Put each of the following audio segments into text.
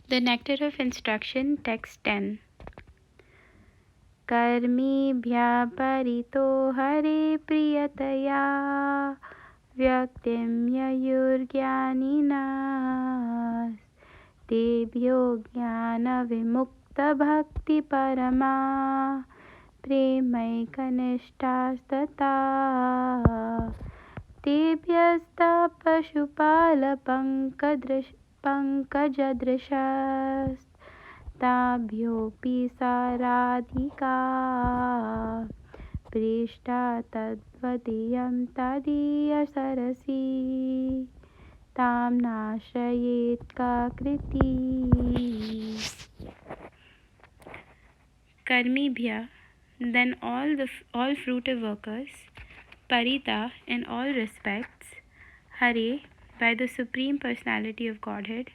The Nectar of Instruction, Text 10. कर्मेभ्यः परितो हरे प्रियतया व्यक्तिं ययुर्ज्ञानिनाः तेभ्यो ज्ञानविमुक्तभक्तिपरमा प्रेमैकनिष्ठास्तथा तेभ्यस्तः पशुपालपङ्कजदृशस्ताभ्योऽपि साराधिका प्रेष्टा तद्वदीयं तदीयसरसि तां नाश्रयेत् काकृति कर्मिभ्यः, then all fruitive workers, parita in all respects, hare by the Supreme Personality of Godhead,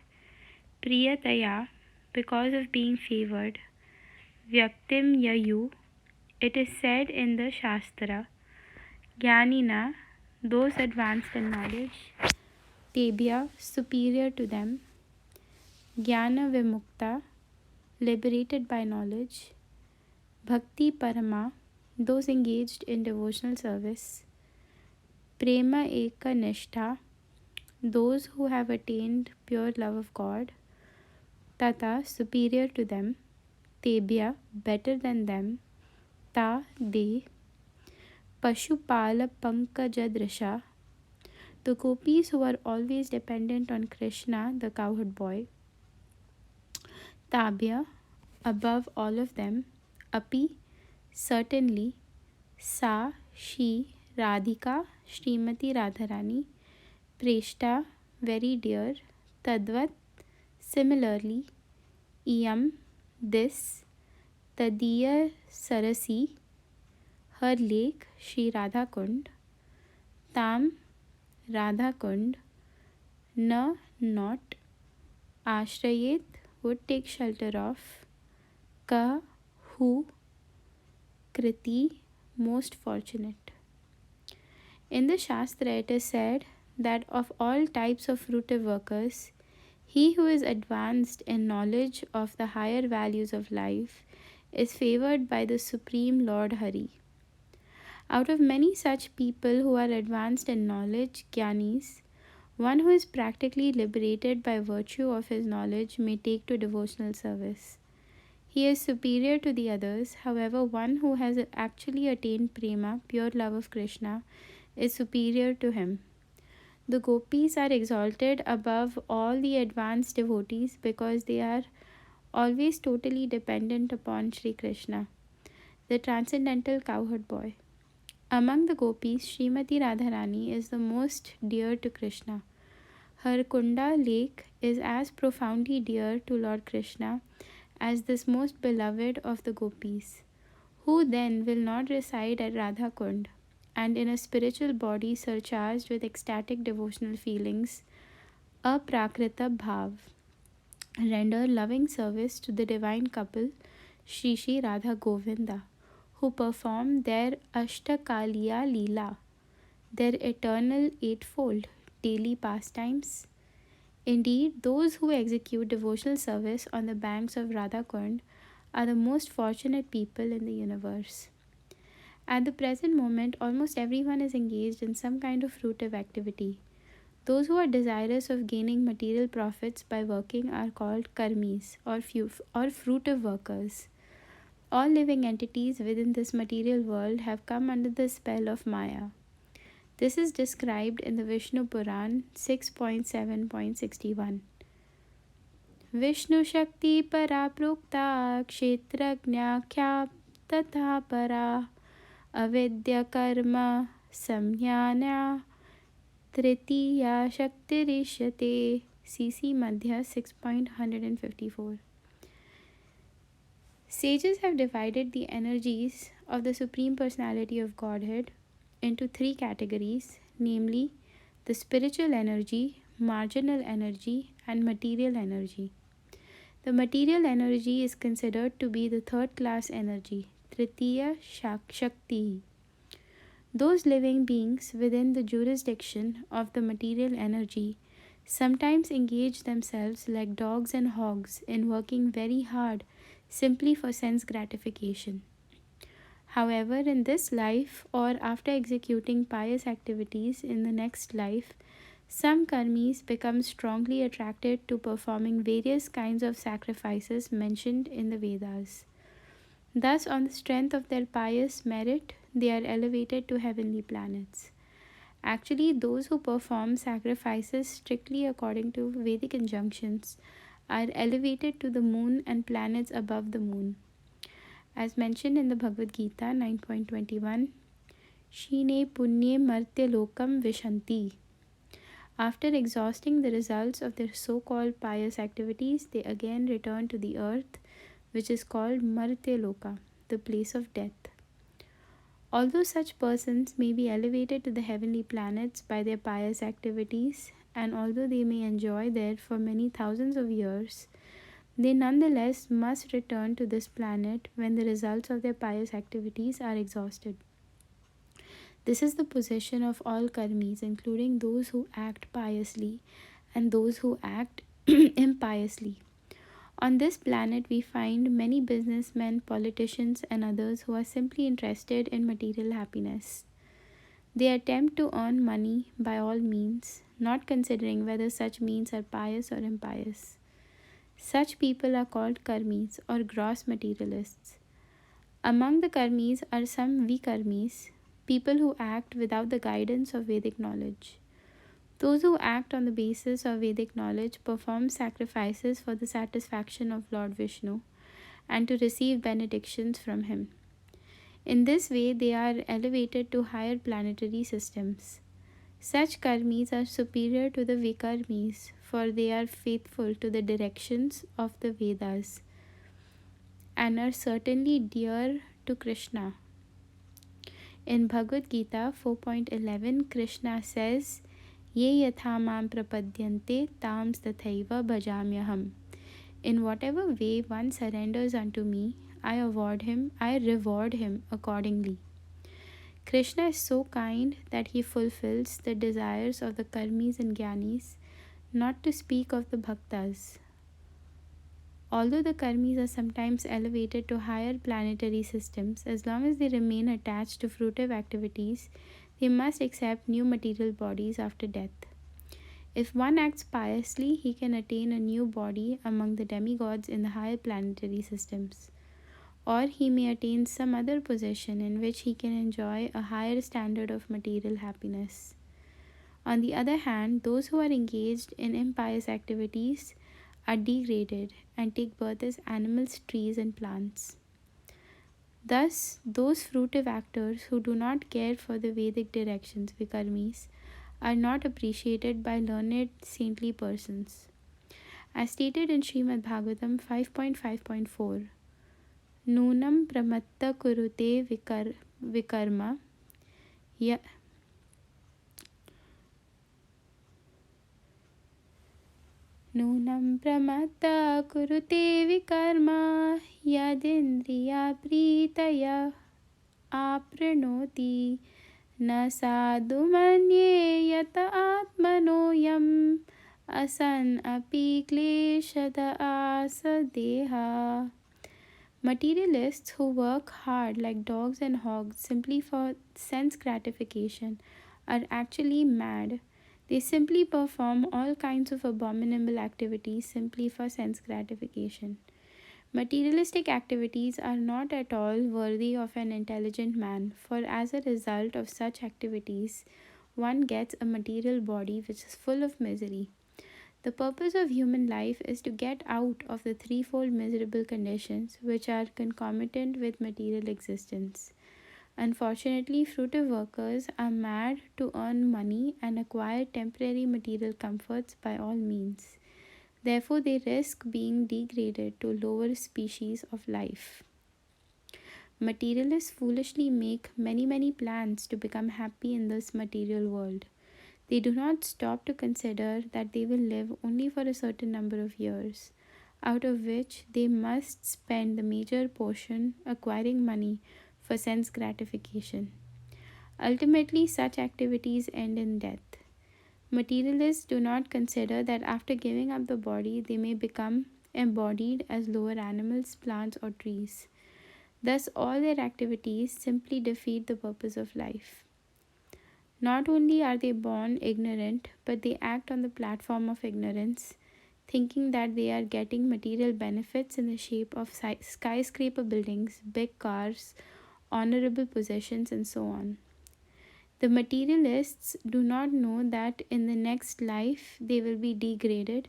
priyataya because of being favored, vyaktim yayu it is said in the Shastra, jnanina those advanced in knowledge, tebhya superior to them, jnana vimukta liberated by knowledge, bhakti parama those engaged in devotional service, prema eka nishtha those who have attained pure love of God, tata superior to them, tebhya better than them, ta they, pashupala pankajadrisha the gopis who are always dependent on Krishna the cowherd boy, tabhya above all of them, api certainly, sa she Radhika Srimati Radharani preshta very dear, tadvat similarly, iyam this, tadiya sarasi her lake Shri Radha Kund, tam Radha Kund, na not, ashrayet would take shelter of, ka who, kriti most fortunate. In the Shastra it is said that of all types of fruitive workers, he who is advanced in knowledge of the higher values of life is favored by the Supreme Lord Hari. Out of many such people who are advanced in knowledge, jnanis, one who is practically liberated by virtue of his knowledge may take to devotional service. He is superior to the others, however, one who has actually attained prema, pure love of Krishna, is superior to him. The gopis are exalted above all the advanced devotees because they are always totally dependent upon Sri Krishna, the transcendental cowherd boy. Among the gopis, Srimati Radharani is the most dear to Krishna. Her Kunda lake is as profoundly dear to Lord Krishna as this most beloved of the gopis. Who then will not reside at Radha Kund and in a spiritual body surcharged with ecstatic devotional feelings, aprakrita bhav, render loving service to the divine couple Shri Shri Radha Govinda, who perform their Ashtakaliya Leela, their eternal eightfold daily pastimes? Indeed, those who execute devotional service on the banks of Radha Kund are the most fortunate people in the universe. At the present moment, almost everyone is engaged in some kind of fruitive activity. Those who are desirous of gaining material profits by working are called karmis or fruitive workers. All living entities within this material world have come under the spell of Maya. This is described in the Vishnu Puran 6.7.61. Vishnu Shakti para prokta kshetrajna kya tatha para avidya karma samyana tritiya shaktirishyate. CC Madhya 6.154. Sages have divided the energies of the Supreme Personality of Godhead into three categories, namely the spiritual energy, marginal energy, and material energy. The material energy is considered to be the third class energy, Tritiya Shakti. Those living beings within the jurisdiction of the material energy sometimes engage themselves like dogs and hogs in working very hard simply for sense gratification. However, in this life or after executing pious activities in the next life, some karmis become strongly attracted to performing various kinds of sacrifices mentioned in the Vedas. Thus, on the strength of their pious merit, they are elevated to heavenly planets. Actually, those who perform sacrifices strictly according to Vedic injunctions are elevated to the moon and planets above the moon. As mentioned in the Bhagavad Gita 9.21, Shine Punye Martya Lokam Vishanti. After exhausting the results of their so called pious activities, they again return to the earth, which is called Martya Loka, the place of death. Although such persons may be elevated to the heavenly planets by their pious activities, and although they may enjoy there for many thousands of years, they nonetheless must return to this planet when the results of their pious activities are exhausted. This is the position of all karmis, including those who act piously and those who act impiously. On this planet, we find many businessmen, politicians, and others who are simply interested in material happiness. They attempt to earn money by all means, not considering whether such means are pious or impious. Such people are called karmis or gross materialists. Among the karmis are some vikarmis, people who act without the guidance of Vedic knowledge. Those who act on the basis of Vedic knowledge perform sacrifices for the satisfaction of Lord Vishnu and to receive benedictions from him. In this way, they are elevated to higher planetary systems. Such karmis are superior to the vikarmis, for they are faithful to the directions of the Vedas and are certainly dear to Krishna. In Bhagavad Gita 4.11, Krishna says, Ye yatha mam prapadyante tams tathaiva bhajamyaham. In whatever way one surrenders unto me, I reward him accordingly. Krishna is so kind that he fulfills the desires of the karmis and gyanis, not to speak of the bhaktas. Although the karmis are sometimes elevated to higher planetary systems, as long as they remain attached to fruitive activities, they must accept new material bodies after death. If one acts piously, he can attain a new body among the demigods in the higher planetary systems. Or he may attain some other position in which he can enjoy a higher standard of material happiness. On the other hand, those who are engaged in impious activities are degraded and take birth as animals, trees, and plants. Thus, those fruitive actors who do not care for the Vedic directions, vikarmis, are not appreciated by learned, saintly persons. As stated in Srimad Bhagavatam 5.5.4, Nunam pramatta kurute vikarma ya Nunam pramatta kurute vikarma yadindriya pritaya apranoti na sadhu manye yata atmanoyam asan api kleshada asadeha. Materialists who work hard like dogs and hogs simply for sense gratification are actually mad. They simply perform all kinds of abominable activities simply for sense gratification. Materialistic activities are not at all worthy of an intelligent man, for as a result of such activities, one gets a material body which is full of misery. The purpose of human life is to get out of the threefold miserable conditions which are concomitant with material existence. Unfortunately, fruitive workers are mad to earn money and acquire temporary material comforts by all means. Therefore, they risk being degraded to lower species of life. Materialists foolishly make many plans to become happy in this material world. They do not stop to consider that they will live only for a certain number of years, out of which they must spend the major portion acquiring money for sense gratification. Ultimately, such activities end in death. Materialists do not consider that after giving up the body, they may become embodied as lower animals, plants, or trees. Thus, all their activities simply defeat the purpose of life. Not only are they born ignorant, but they act on the platform of ignorance, thinking that they are getting material benefits in the shape of skyscraper buildings, big cars, honorable possessions, and so on. The materialists do not know that in the next life they will be degraded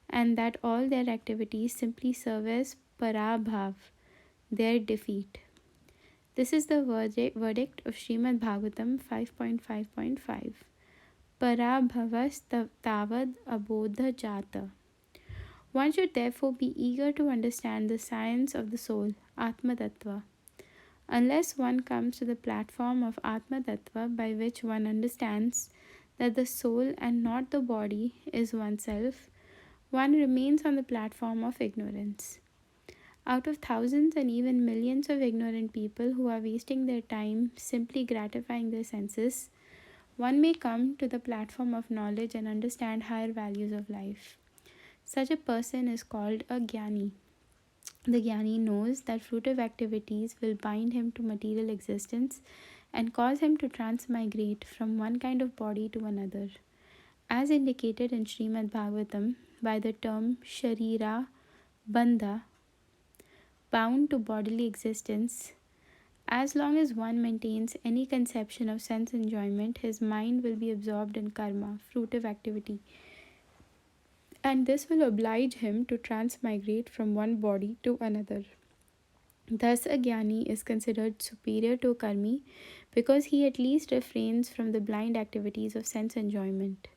and that all their activities simply serve as parabhav, their defeat. This is the verdict of Srimad Bhagavatam 5.5.5. Parabhavas tavad abodha jata. One should therefore be eager to understand the science of the soul, Atma Tattva. Unless one comes to the platform of Atma Tattva, by which one understands that the soul and not the body is oneself, one remains on the platform of ignorance. Out of thousands and even millions of ignorant people who are wasting their time simply gratifying their senses, one may come to the platform of knowledge and understand higher values of life. Such a person is called a Jnani. The Jnani knows that fruitive activities will bind him to material existence and cause him to transmigrate from one kind of body to another. As indicated in Srimad Bhagavatam by the term Sharira Bandha, bound to bodily existence, as long as one maintains any conception of sense enjoyment, his mind will be absorbed in karma, fruitive activity, and this will oblige him to transmigrate from one body to another. Thus, a Jnani is considered superior to a Karmi because he at least refrains from the blind activities of sense enjoyment.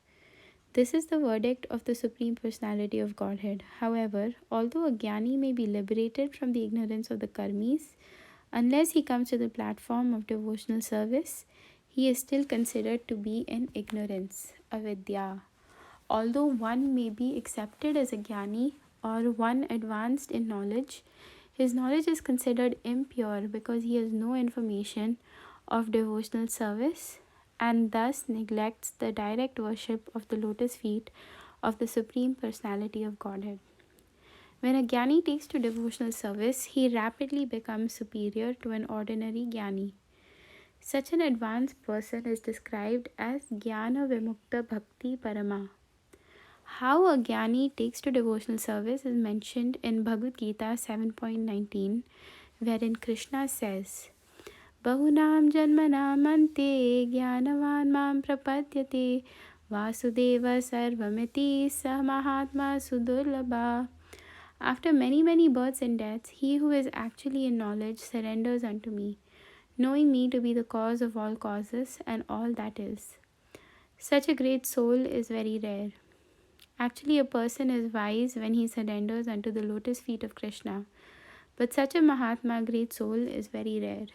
This is the verdict of the Supreme Personality of Godhead. However, although a Jnani may be liberated from the ignorance of the Karmis, unless he comes to the platform of devotional service, he is still considered to be in ignorance, avidya. Although one may be accepted as a Jnani or one advanced in knowledge, his knowledge is considered impure because he has no information of devotional service and thus neglects the direct worship of the lotus feet of the Supreme Personality of Godhead. When a Jnani takes to devotional service, he rapidly becomes superior to an ordinary Jnani. Such an advanced person is described as Jnana Vimukta Bhakti Parama. How a Jnani takes to devotional service is mentioned in Bhagavad Gita 7.19, wherein Krishna says, Bahunam janmanam ante jnanavan mam prapadyate vasudeva sarvamiti samahatma sudurlabha. After many births and deaths, he who is actually in knowledge surrenders unto me, knowing me to be the cause of all causes and all that is. Such a great soul is very rare. Actually, a person is wise when he surrenders unto the lotus feet of Krishna, but such a Mahatma, great soul, is very rare.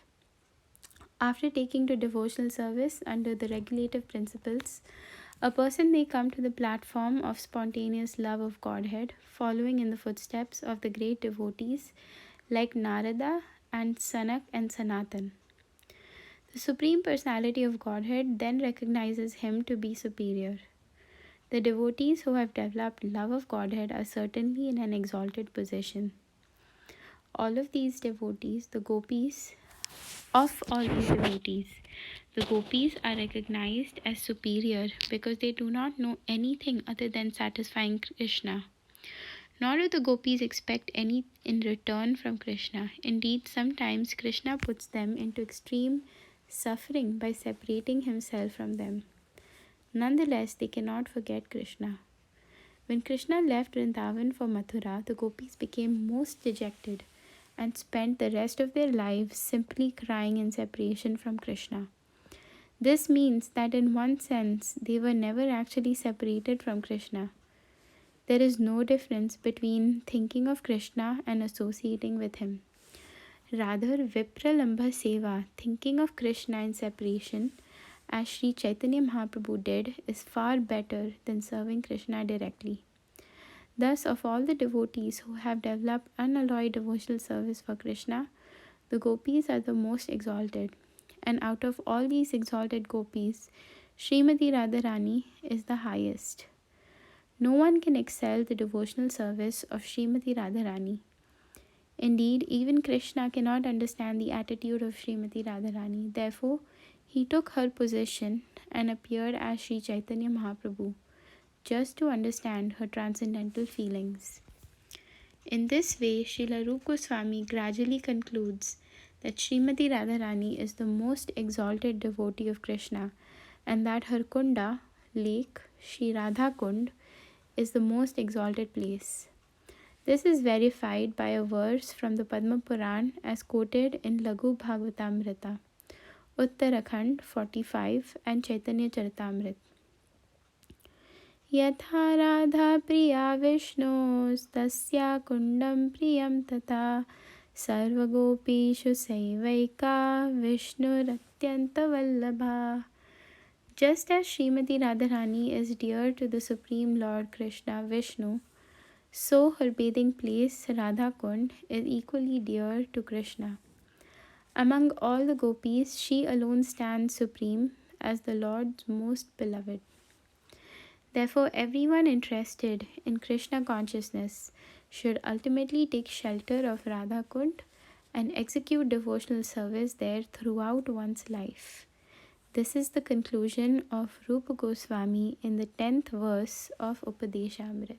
After taking to devotional service under the regulative principles, a person may come to the platform of spontaneous love of Godhead, following in the footsteps of the great devotees like Narada and Sanak and Sanatan. The Supreme Personality of Godhead then recognizes him to be superior. The devotees who have developed love of Godhead are certainly in an exalted position. All of these devotees, the gopis, the gopis are recognized as superior because they do not know anything other than satisfying Krishna. Nor do the gopis expect any in return from Krishna. Indeed, sometimes Krishna puts them into extreme suffering by separating himself from them. Nonetheless, they cannot forget Krishna. When Krishna left Vrindavan for Mathura, the gopis became most dejected and spent the rest of their lives simply crying in separation from Krishna. This means that in one sense, they were never actually separated from Krishna. There is no difference between thinking of Krishna and associating with him. Rather, Vipralambha Seva, thinking of Krishna in separation, as Sri Chaitanya Mahaprabhu did, is far better than serving Krishna directly. Thus, of all the devotees who have developed unalloyed devotional service for Krishna, the gopis are the most exalted. And out of all these exalted gopis, Srimati Radharani is the highest. No one can excel the devotional service of Srimati Radharani. Indeed, even Krishna cannot understand the attitude of Srimati Radharani. Therefore, he took her position and appeared as Sri Chaitanya Mahaprabhu, just to understand her transcendental feelings. In this way, Srila Rupa Goswami gradually concludes that Srimati Radharani is the most exalted devotee of Krishna and that her kunda, lake, Sri Radha Kund, is the most exalted place. This is verified by a verse from the Padma Puran as quoted in Laghu Bhagavatamrita, Uttarakhand 45 and Chaitanya Charitamrita. यथा राधा प्रिया विष्णोस्तस्या कुण्डं प्रियं तथा सर्वगोपीषु सैवैका विष्णुरत्यन्तवल्लभा. Just as Srimati Radharani is dear to the Supreme Lord Krishna Vishnu, so her bathing place Radha Kund is equally dear to Krishna. Among all the gopis, she alone stands supreme as the Lord's most beloved. Therefore, everyone interested in Krishna consciousness should ultimately take shelter of Radha Kund and execute devotional service there throughout one's life. This is the conclusion of Rupa Goswami in the 10th verse of Upadeshamrit.